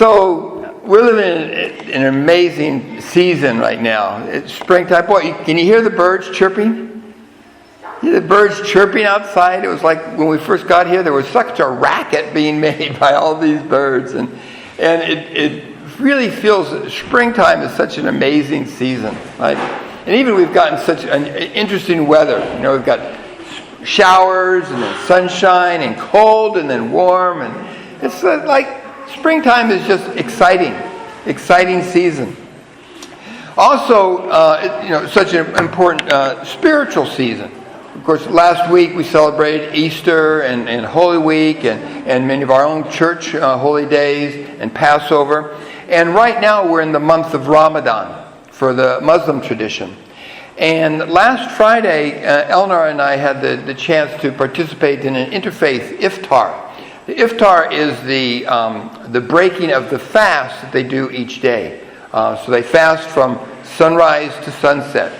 So we're living in an amazing season right now. It's springtime. Boy, can you hear the birds chirping? The birds chirping outside. It was like when we first got here, there was such a racket being made by all these birds. And it really feels springtime is such an amazing season, right? And even we've gotten such an interesting weather. You know, we've got showers and then sunshine and cold and then warm. And it's like springtime is just exciting season. Also, such an important spiritual season. Of course, last week we celebrated Easter and Holy Week and many of our own church holy days and Passover. And right now we're in the month of Ramadan for the Muslim tradition. And last Friday, Eleanor and I had the chance to participate in an Interfaith Iftar. The Iftar is the breaking of the fast that they do each day. So they fast from sunrise to sunset.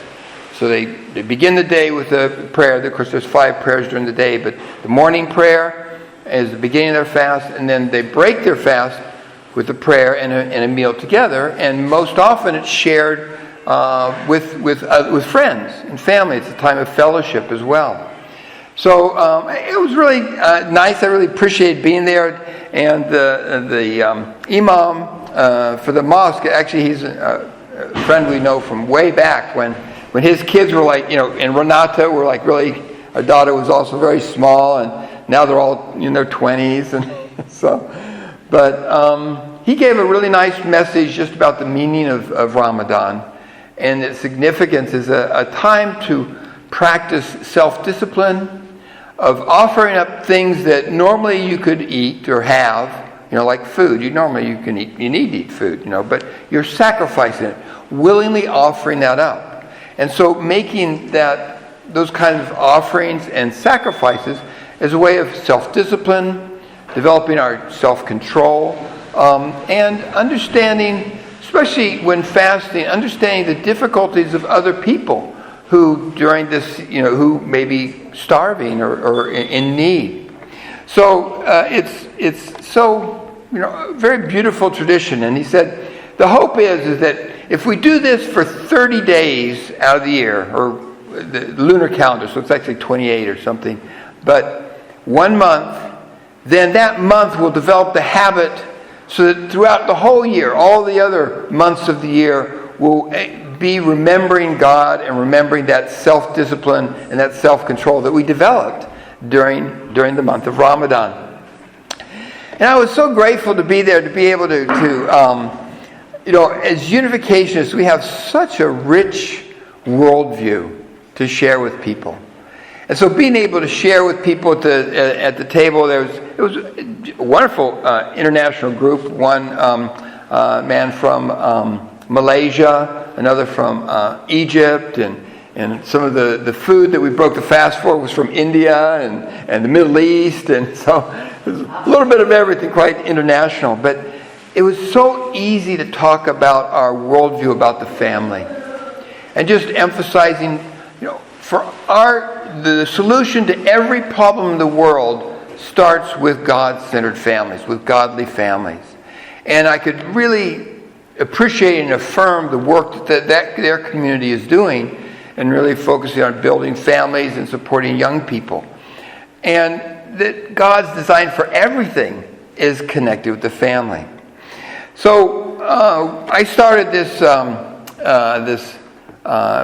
So they begin the day with a prayer. Of course, there's 5 prayers during the day, but the morning prayer is the beginning of their fast, and then they break their fast with a prayer and a meal together. And most often it's shared with friends and family. It's a time of fellowship as well. So it was really nice. I really appreciated being there. And the imam for the mosque, actually he's a friend we know from way back when his kids were like, and Renata were like really, our daughter was also very small, and now they're all in their 20s. And so, but he gave a really nice message just about the meaning of Ramadan. And its significance is a time to practice self-discipline, of offering up things that normally you could eat or have, like food. You need to eat food, but you're sacrificing it, willingly offering that up. And so making those kinds of offerings and sacrifices as a way of self-discipline, developing our self-control, and understanding, especially when fasting, understanding the difficulties of other people who during this, who may be starving or in need. So it's so, a very beautiful tradition. And he said, the hope is that if we do this for 30 days out of the year, or the lunar calendar, so it's actually 28 or something, but 1 month, then that month will develop the habit so that throughout the whole year, all the other months of the year will be remembering God and remembering that self-discipline and that self-control that we developed during the month of Ramadan. And I was so grateful to be there, to be able to as unificationists, we have such a rich worldview to share with people. And so being able to share with people at the table, it was a wonderful international group. One man from Malaysia, another from Egypt, and some of the food that we broke the fast for was from India and the Middle East. And so it was a little bit of everything, quite international. But it was so easy to talk about our worldview about the family. And just emphasizing, the solution to every problem in the world starts with God-centered families, with godly families. And I could really appreciate and affirm the work that their community is doing, and really focusing on building families and supporting young people. And that God's design for everything is connected with the family. So I started this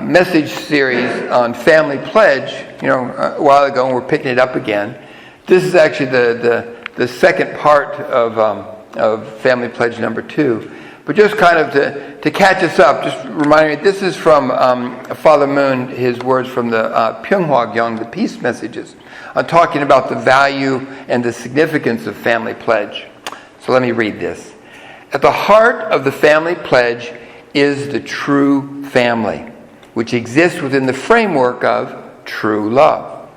message series on Family Pledge, a while ago, and we're picking it up again. This is actually the second part of Family Pledge number 2. But just kind of to catch us up, just reminding me, this is from Father Moon, his words from the Pyeonghwa Gyeong, the Peace Messages, on talking about the value and the significance of Family Pledge. So let me read this. At the heart of the Family Pledge is the true family, which exists within the framework of true love.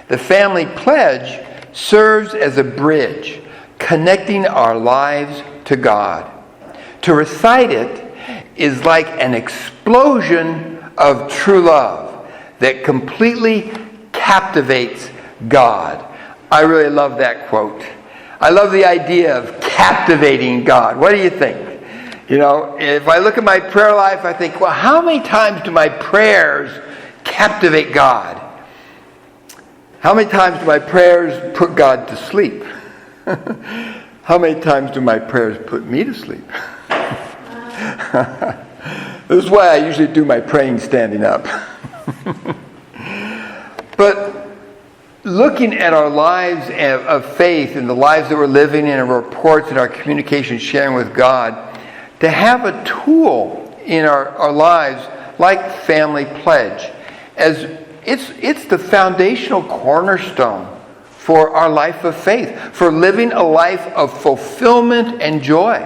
The Family Pledge serves as a bridge connecting our lives to God. To recite it is like an explosion of true love that completely captivates God. I really love that quote. I love the idea of captivating God. What do you think? If I look at my prayer life, I think, well, how many times do my prayers captivate God? How many times do my prayers put God to sleep? How many times do my prayers put me to sleep? This is why I usually do my praying standing up. But looking at our lives of faith and the lives that we're living in, our reports and our communication sharing with God, to have a tool in our lives like Family Pledge, as it's the foundational cornerstone for our life of faith, for living a life of fulfillment and joy.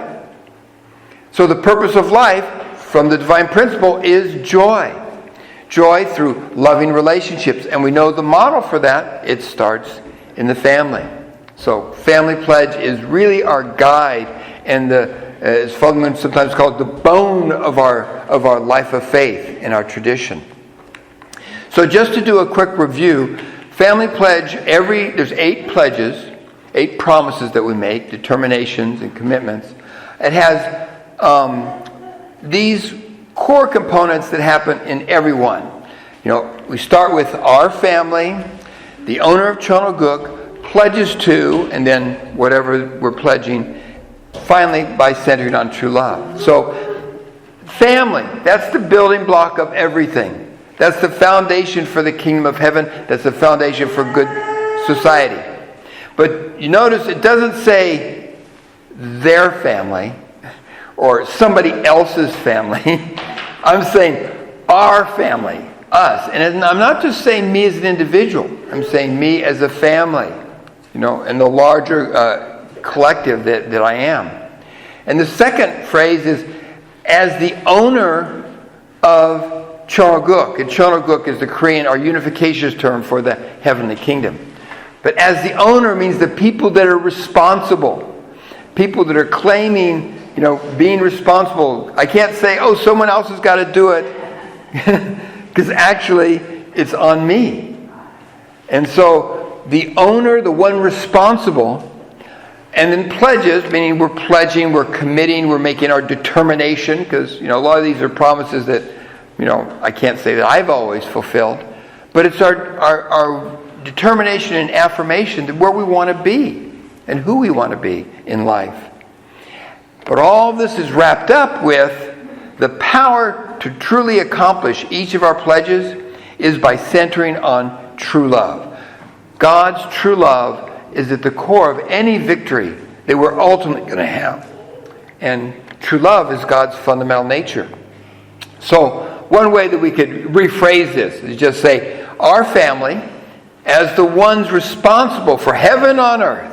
So the purpose of life from the divine principle is joy. Joy through loving relationships. And we know the model for that, it starts in the family. So Family Pledge is really our guide, and as Fulton sometimes called the bone of our life of faith in our tradition. So just to do a quick review, Family Pledge, there's 8 pledges, 8 promises that we make, determinations and commitments. It has these core components that happen in everyone. We start with our family, the owner of Cheon Il Guk, pledges to, and then whatever we're pledging, finally by centering on true love. So family, that's the building block of everything. That's the foundation for the kingdom of heaven. That's the foundation for good society. But you notice it doesn't say their family or somebody else's family. I'm saying our family, us. And I'm not just saying me as an individual. I'm saying me as a family, and the larger collective that I am. And the second phrase is, as the owner of Cheon Il Guk. And Cheon Il Guk is the Korean or unificationist term for the heavenly kingdom. But as the owner means the people that are responsible. People that are claiming, being responsible. I can't say, oh, someone else has got to do it. Because actually, it's on me. And so, the owner, the one responsible, and then pledges, meaning we're pledging, we're committing, we're making our determination, because, a lot of these are promises that, I can't say that I've always fulfilled, but it's our determination and affirmation that where we want to be and who we want to be in life. But all this is wrapped up with the power to truly accomplish each of our pledges is by centering on true love. God's true love is at the core of any victory that we're ultimately going to have. And true love is God's fundamental nature. So, one way that we could rephrase this is just say, our family, as the ones responsible for heaven on earth,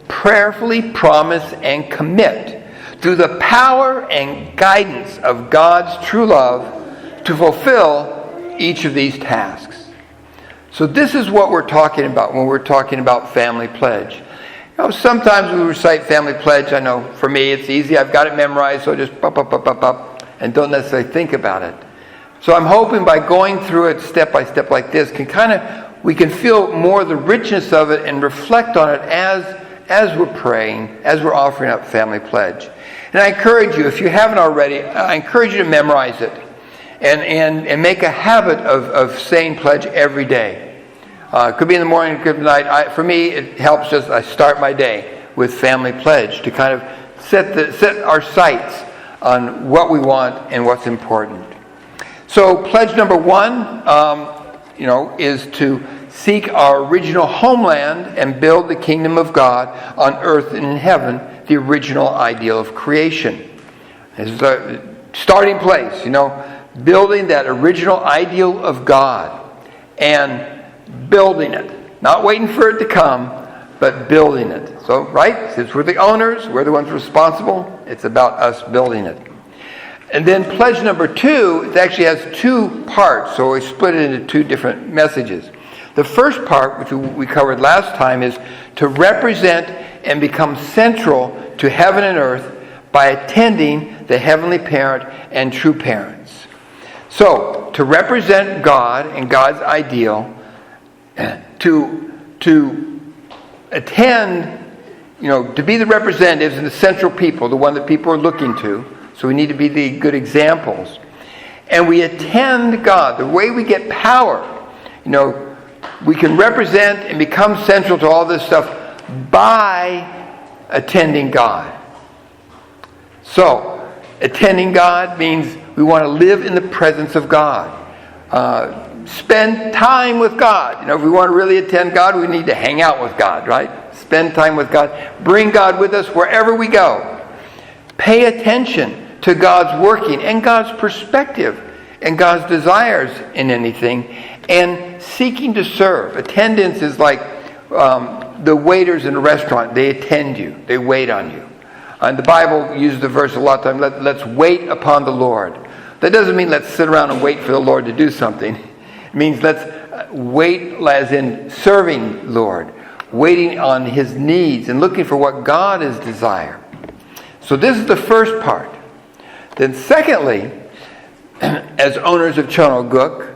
prayerfully promise and commit through the power and guidance of God's true love to fulfill each of these tasks. So this is what we're talking about when we're talking about Family Pledge. Sometimes we recite Family Pledge. I know for me it's easy. I've got it memorized, so I just up, and don't necessarily think about it. So I'm hoping by going through it step by step like this, we can feel more the richness of it and reflect on it as we're praying, as we're offering up Family Pledge. And I encourage you, if you haven't already, I encourage you to memorize it and make a habit of saying pledge every day. It could be in the morning, it could be at night. For me, it helps I start my day with Family Pledge to kind of set our sights on what we want and what's important. So pledge number 1, is to seek our original homeland and build the kingdom of God on earth and in heaven, the original ideal of creation. This is a starting place, building that original ideal of God and building it. Not waiting for it to come, but building it. So, right, since we're the owners, we're the ones responsible, it's about us building it. And then pledge number 2, it actually has 2 parts, so we split it into 2 different messages. The first part, which we covered last time, is to represent and become central to heaven and earth by attending the heavenly parent and true parents. So, to represent God and God's ideal, to attend, to be the representatives and the central people, the one that people are looking to. So we need to be the good examples. And we attend God. The way we get power, we can represent and become central to all this stuff by attending God. So, attending God means we want to live in the presence of God. Spend time with God. If we want to really attend God, we need to hang out with God, right? Spend time with God. Bring God with us wherever we go. Pay attention to God's working and God's perspective and God's desires in anything, and seeking to serve. Attendance is like the waiters in a restaurant. They attend you. They wait on you. And the Bible uses the verse a lot of times, let's wait upon the Lord. That doesn't mean let's sit around and wait for the Lord to do something. It means let's wait as in serving Lord, waiting on His needs and looking for what God is desire. So this is the first part. Then secondly, as owners of Cheon Il Guk,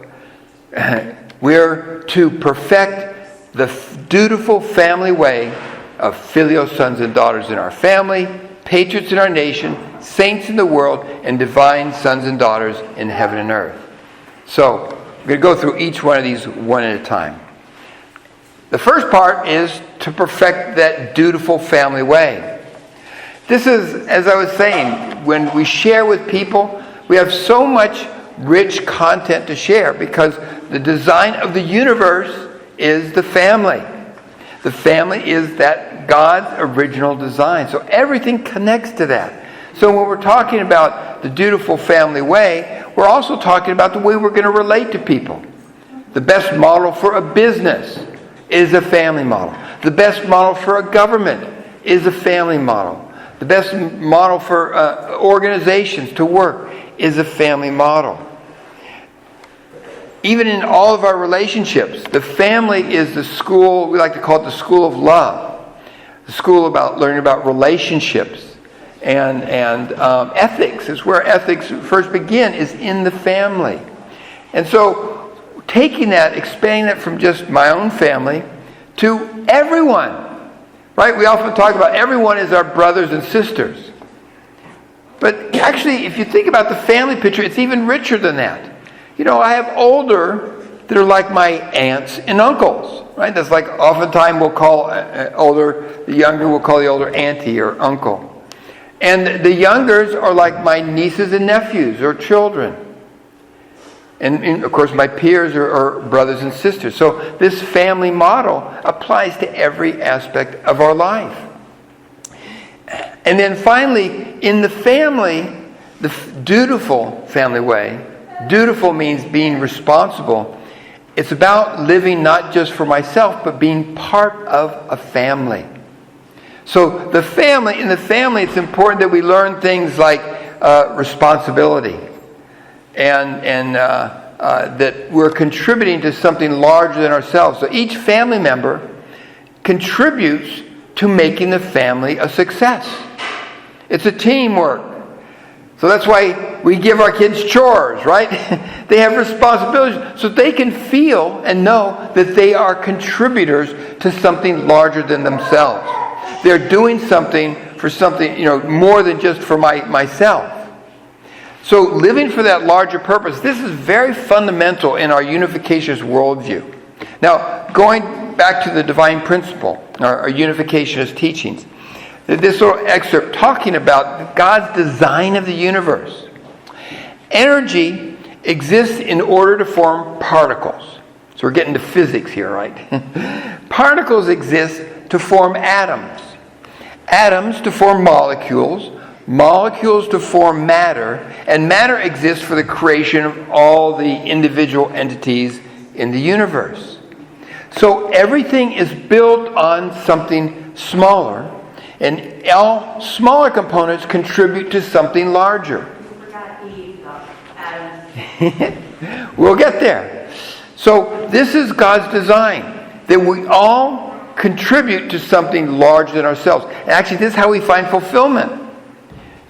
we're to perfect the dutiful family way of filial sons and daughters in our family, patriots in our nation, saints in the world, and divine sons and daughters in heaven and earth. So, we're going to go through each one of these one at a time. The first part is to perfect that dutiful family way. This is, as I was saying, when we share with people, we have so much rich content to share because the design of the universe is the family. The family is that God's original design. So everything connects to that. So when we're talking about the dutiful family way, we're also talking about the way we're going to relate to people. The best model for a business is a family model. The best model for a government is a family model. The best model for organizations to work is a family model. Even in all of our relationships, the family is the school, we like to call it the school of love. The school about learning about relationships and ethics. Is where ethics first begin, is in the family. And so taking that, expanding that from just my own family to everyone. Right? We often talk about everyone as our brothers and sisters. But actually, if you think about the family picture, it's even richer than that. I have older that are like my aunts and uncles. Right? That's like oftentimes we'll call the younger we'll call the older auntie or uncle. And the youngers are like my nieces and nephews or children. And of course, my peers are brothers and sisters. So this family model applies to every aspect of our life. And then finally, in the family, the dutiful family way, dutiful means being responsible. It's about living not just for myself, but being part of a family. So in the family, it's important that we learn things like responsibility. And that we're contributing to something larger than ourselves. So each family member contributes to making the family a success. It's a teamwork. So that's why we give our kids chores, right? They have responsibilities so they can feel and know that they are contributors to something larger than themselves. They're doing something for something, more than just for myself. So living for that larger purpose, this is very fundamental in our unificationist worldview. Now, going back to the divine principle, our unificationist teachings, this little excerpt talking about God's design of the universe. Energy exists in order to form particles. So we're getting to physics here, right? Particles exist to form atoms. Atoms to form molecules. Molecules to form matter, and matter exists for the creation of all the individual entities in the universe. So everything is built on something smaller, and all smaller components contribute to something larger. You forgot Eve, Adam. We'll get there. So this is God's design, that we all contribute to something larger than ourselves. And actually, this is how we find fulfillment.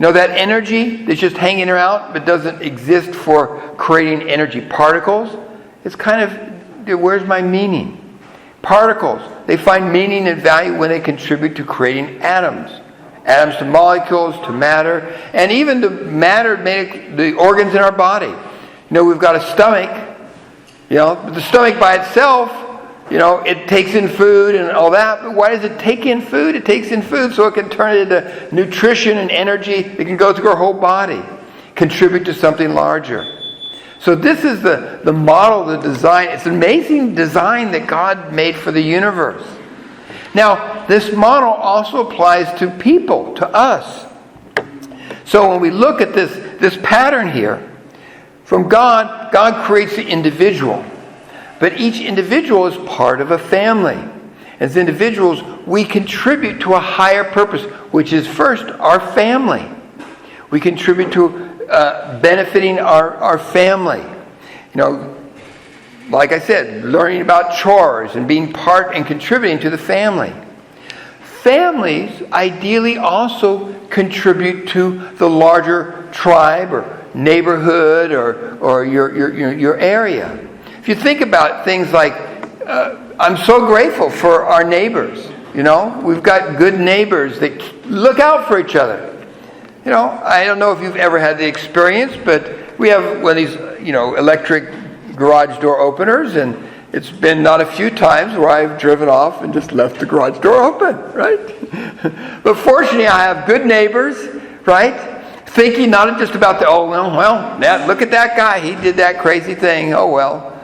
That energy that's just hanging around but doesn't exist for creating energy particles, it's kind of, where's my meaning? Particles, they find meaning and value when they contribute to creating atoms. Atoms to molecules, to matter, and even to matter make the organs in our body. We've got a stomach, but the stomach by itself, it takes in food and all that, but why does it take in food? It takes in food so it can turn it into nutrition and energy. It can go through our whole body, contribute to something larger. So this is the model, the design. It's an amazing design that God made for the universe. Now, this model also applies to people, to us. So when we look at this pattern here, from God creates the individual. But each individual is part of a family. As individuals, we contribute to a higher purpose, which is first our family. We contribute to benefiting our family. Like I said, learning about chores and being part and contributing to the family. Families ideally also contribute to the larger tribe or neighborhood or your area. If you think about things like, I'm so grateful for our neighbors. We've got good neighbors that look out for each other. I don't know if you've ever had the experience, but we have one of these, electric garage door openers, and it's been not a few times where I've driven off and just left the garage door open, right? But fortunately, I have good neighbors, right? Thinking not just about look at that guy, he did that crazy thing. Oh well,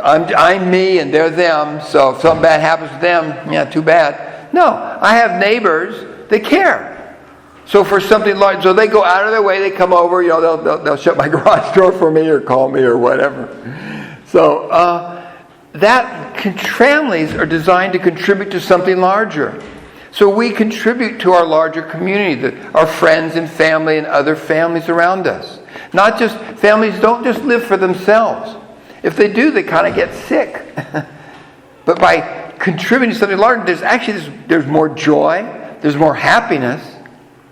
I'm me and they're them. So if something bad happens to them, yeah, too bad. No, I have neighbors that care. So for something large, so they go out of their way, they come over, they'll shut my garage door for me or call me or whatever. So families are designed to contribute to something larger. So we contribute to our larger community, our friends and family and other families around us. Not just, families don't just live for themselves. If they do, they kind of get sick. But by contributing to something larger, there's more joy, there's more happiness,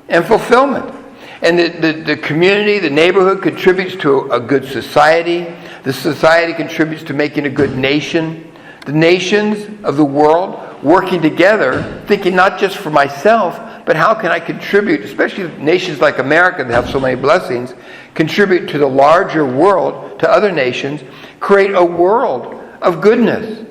and fulfillment. And the community, the neighborhood contributes to a good society. The society contributes to making a good nation. The nations of the world working together, thinking not just for myself, but how can I contribute, especially nations like America that have so many blessings, contribute to the larger world, to other nations, create a world of goodness,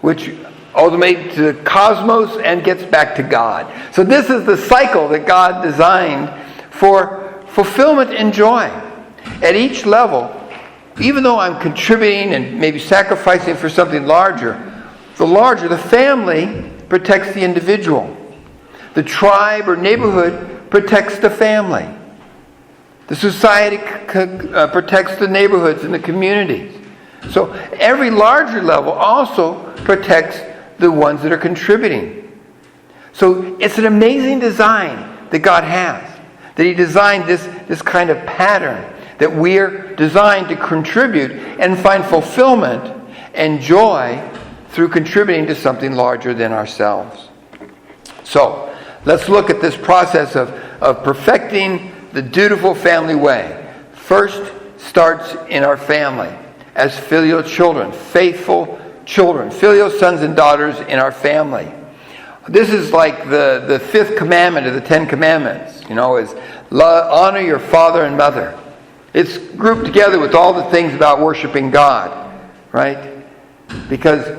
which ultimately to the cosmos and gets back to God. So this is the cycle that God designed for fulfillment and joy. At each level, even though I'm contributing and maybe sacrificing for something larger, the family protects the individual. The tribe or neighborhood protects the family. The society protects the neighborhoods and the communities. So every larger level also protects the ones that are contributing. So it's an amazing design that God has. That He designed this kind of pattern. That we're designed to contribute and find fulfillment and joy through contributing to something larger than ourselves. So let's look at this process of perfecting the dutiful family way. First starts in our family as filial children, faithful children, filial sons and daughters in our family. This is like the fifth commandment of the 10 Commandments, is honor your father and mother. It's grouped together with all the things about worshiping God, right? Because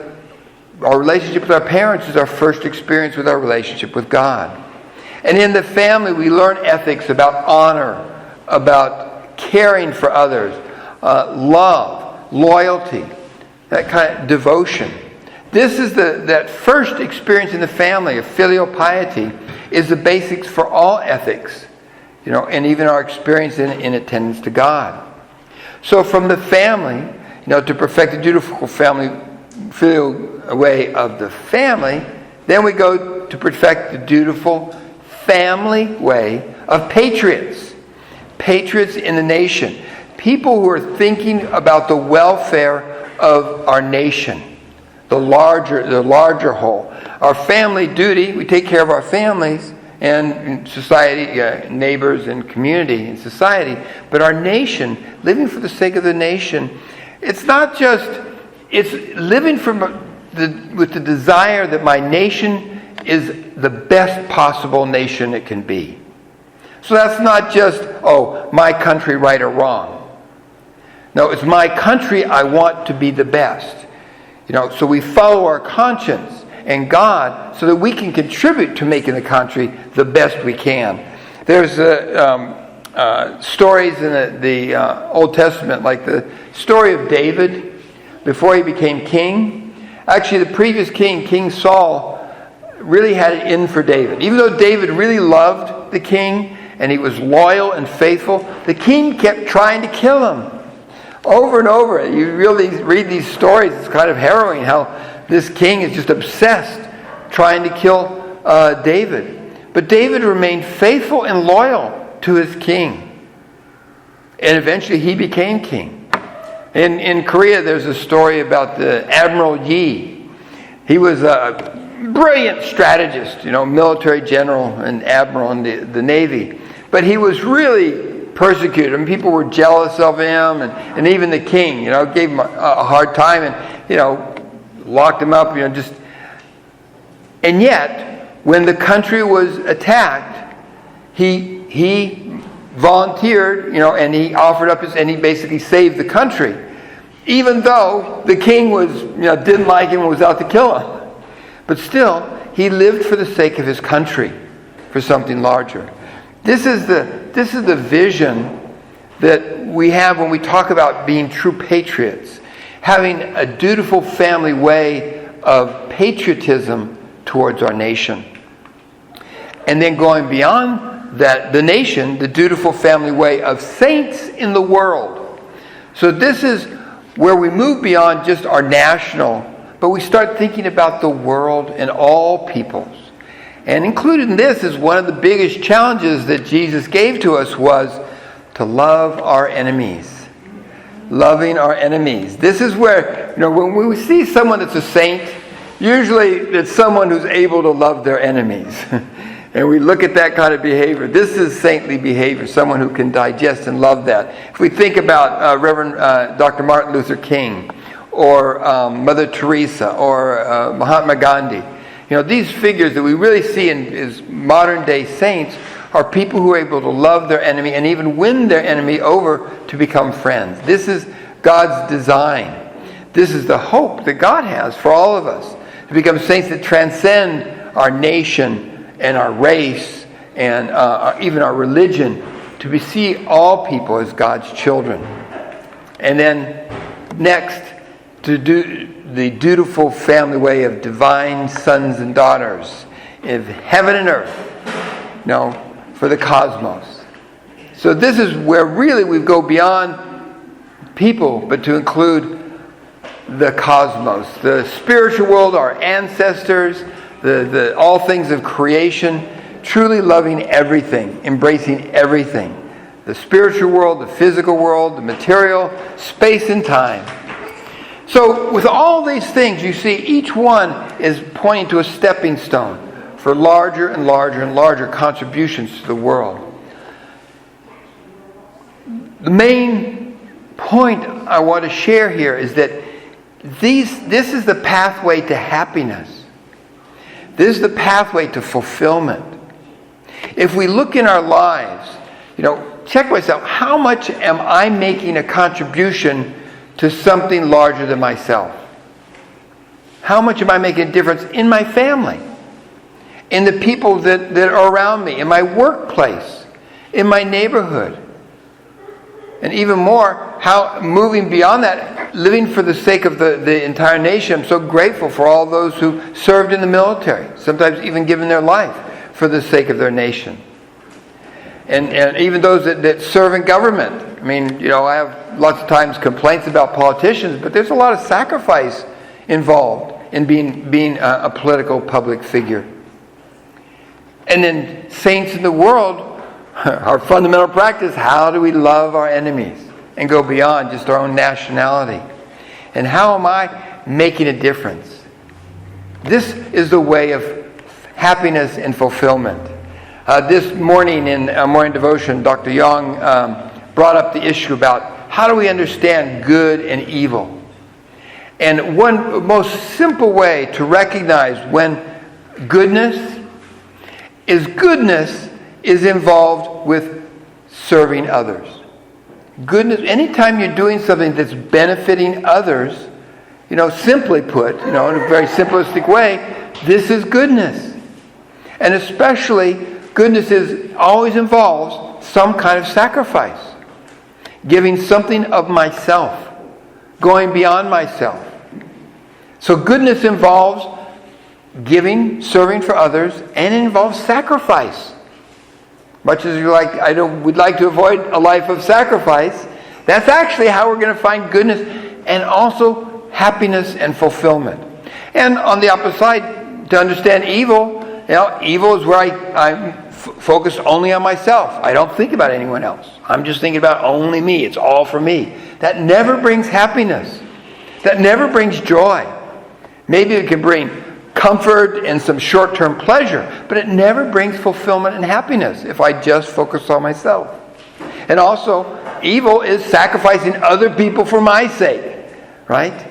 our relationship with our parents is our first experience with our relationship with God. And in the family, we learn ethics about honor, about caring for others, love, loyalty, that kind of devotion. This is that first experience in the family of filial piety is the basics for all ethics, and even our experience in attendance to God. So from the family, to perfect the dutiful filial way of the family, then we go to perfect the dutiful family way of patriots. Patriots in the nation. People who are thinking about the welfare of our nation. The larger whole. Our family duty, we take care of our families and society, neighbors and community and society. But our nation, living for the sake of the nation, it's not just, it's living with the desire that my nation is the best possible nation it can be. So that's not just, my country, right or wrong. No, it's my country, I want to be the best. So we follow our conscience and God so that we can contribute to making the country the best we can. There's stories in the Old Testament, like the story of David before he became king. Actually, the previous king, King Saul, really had it in for David. Even though David really loved the king and he was loyal and faithful, the king kept trying to kill him. Over and over. You really read these stories, it's kind of harrowing how this king is just obsessed trying to kill David. But David remained faithful and loyal to his king. And eventually he became king. In Korea, there's a story about the Admiral Yi. He was a brilliant strategist, military general and admiral in the Navy. But he was really persecuted. People were jealous of him, and even the king, gave him a hard time and, locked him up, And yet, when the country was attacked, he volunteered, and he offered up and he basically saved the country, even though the king was, didn't like him and was out to kill him. But still, he lived for the sake of his country, for something larger. This is the vision that we have when we talk about being true patriots, having a dutiful family way of patriotism towards our nation. And then going beyond that, the nation, the dutiful family way of saints in the world. So this is where we move beyond just our national, but we start thinking about the world and all peoples. And included in this is one of the biggest challenges that Jesus gave to us was to love our enemies. Loving our enemies. This is where, when we see someone that's a saint, usually it's someone who's able to love their enemies. And we look at that kind of behavior. This is saintly behavior, someone who can digest and love that. If we think about Reverend Dr. Martin Luther King, or Mother Teresa, or Mahatma Gandhi, these figures that we really see as modern day saints are people who are able to love their enemy and even win their enemy over to become friends. This is God's design. This is the hope that God has for all of us, to become saints that transcend our nation and our race and even our religion, to see all people as God's children. And then next, to do the dutiful family way of divine sons and daughters of heaven and earth, for the cosmos. So this is where really we go beyond people, but to include the cosmos, the spiritual world, our ancestors, the all things of creation, truly loving everything, embracing everything. The spiritual world, the physical world, the material, space and time. So with all these things, you see each one is pointing to a stepping stone for larger and larger and larger contributions to the world. The main point I want to share here is that this is the pathway to happiness. This is the pathway to fulfillment. If we look in our lives, check myself, how much am I making a contribution to something larger than myself? How much am I making a difference in my family, in the people that are around me, in my workplace, in my neighborhood? And even more, how moving beyond that, living for the sake of the entire nation. I'm so grateful for all those who served in the military, sometimes even given their life for the sake of their nation. And even those that serve in government. I have lots of times complaints about politicians, but there's a lot of sacrifice involved in being a political public figure. And then saints in the world, our fundamental practice, how do we love our enemies and go beyond just our own nationality? And how am I making a difference? This is the way of happiness and fulfillment. This morning in morning devotion, Dr. Young brought up the issue about how do we understand good and evil. And one most simple way to recognize when goodness is involved with serving others. Goodness, anytime you're doing something that's benefiting others, simply put, in a very simplistic way, this is goodness. And especially, goodness always involves some kind of sacrifice. Giving something of myself. Going beyond myself. So goodness involves giving, serving for others, and it involves sacrifice. Much as we'd like to avoid a life of sacrifice, that's actually how we're going to find goodness and also happiness and fulfillment. And on the opposite side, to understand evil, evil is where I'm focused only on myself. I don't think about anyone else. I'm just thinking about only me. It's all for me. That never brings happiness. That never brings joy. Maybe it can bring comfort and some short-term pleasure, but it never brings fulfillment and happiness if I just focus on myself. And also, evil is sacrificing other people for my sake, right?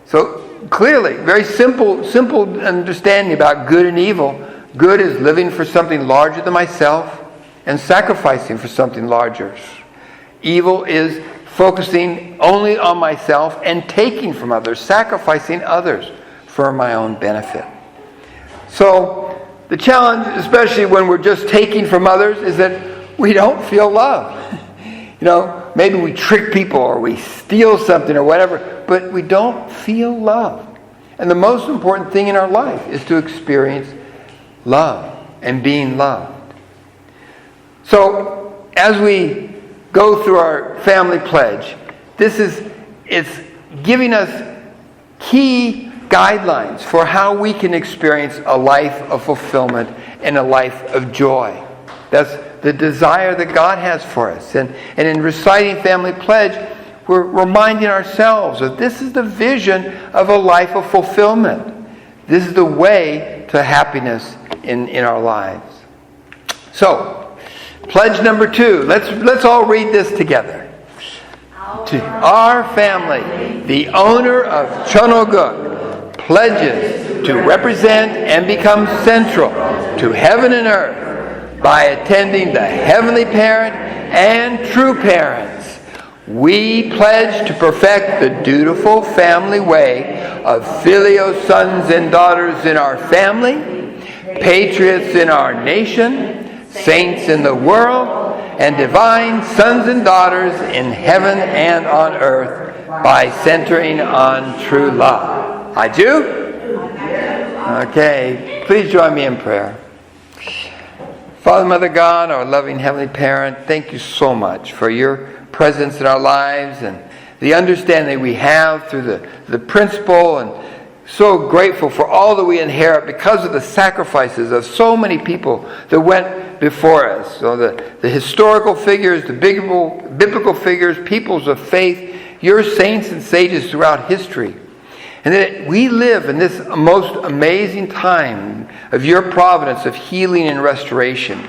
So clearly, very simple understanding about good and evil. Good is living for something larger than myself and sacrificing for something larger. Evil is focusing only on myself and taking from others, sacrificing others for my own benefit. So the challenge, especially when we're just taking from others, is that we don't feel love. Maybe we trick people or we steal something or whatever, but we don't feel love. And the most important thing in our life is to experience love and being loved. So as we go through our family pledge, it's giving us key guidelines for how we can experience a life of fulfillment and a life of joy. That's the desire that God has for us. And in reciting Family Pledge, we're reminding ourselves that this is the vision of a life of fulfillment. This is the way to happiness in our lives. So, pledge number 2. Let's all read this together. To our family, the owner of Cheon Il Guk pledges to represent and become central to heaven and earth by attending the Heavenly Parent and True Parents. We pledge to perfect the dutiful family way of filial sons and daughters in our family, patriots in our nation, saints in the world, and divine sons and daughters in heaven and on earth by centering on true love. I do? Okay. Please join me in prayer. Father, Mother God, our loving Heavenly Parent, thank you so much for your presence in our lives and the understanding we have through the principle, and so grateful for all that we inherit because of the sacrifices of so many people that went before us. So the historical figures, the biblical figures, peoples of faith, your saints and sages throughout history. And that we live in this most amazing time of your providence of healing and restoration,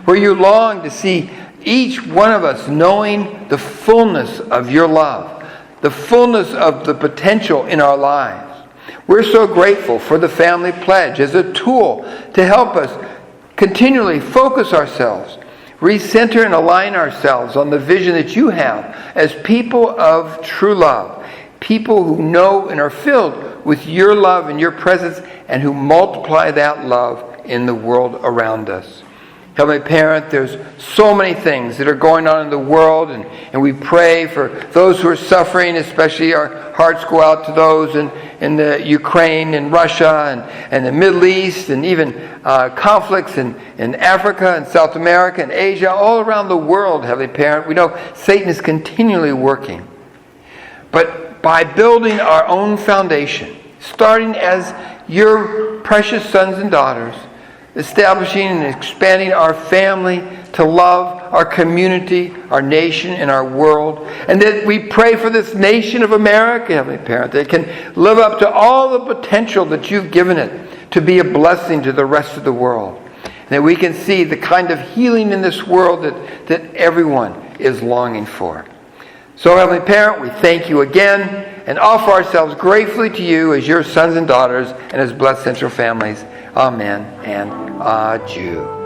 where you long to see each one of us knowing the fullness of your love, the fullness of the potential in our lives. We're so grateful for the Family Pledge as a tool to help us continually focus ourselves, recenter and align ourselves on the vision that you have as people of true love. People who know and are filled with your love and your presence, and who multiply that love in the world around us. Heavenly Parent, there's so many things that are going on in the world, and we pray for those who are suffering, especially our hearts go out to those in the Ukraine and Russia and the Middle East, and even conflicts in Africa and South America and Asia, all around the world, Heavenly Parent. We know Satan is continually working. But by building our own foundation, starting as your precious sons and daughters, establishing and expanding our family to love our community, our nation, and our world. And that we pray for this nation of America, Heavenly Parent, that it can live up to all the potential that you've given it to be a blessing to the rest of the world. And that we can see the kind of healing in this world that everyone is longing for. So, Heavenly Parent, we thank you again and offer ourselves gratefully to you as your sons and daughters and as blessed central families. Amen and adieu.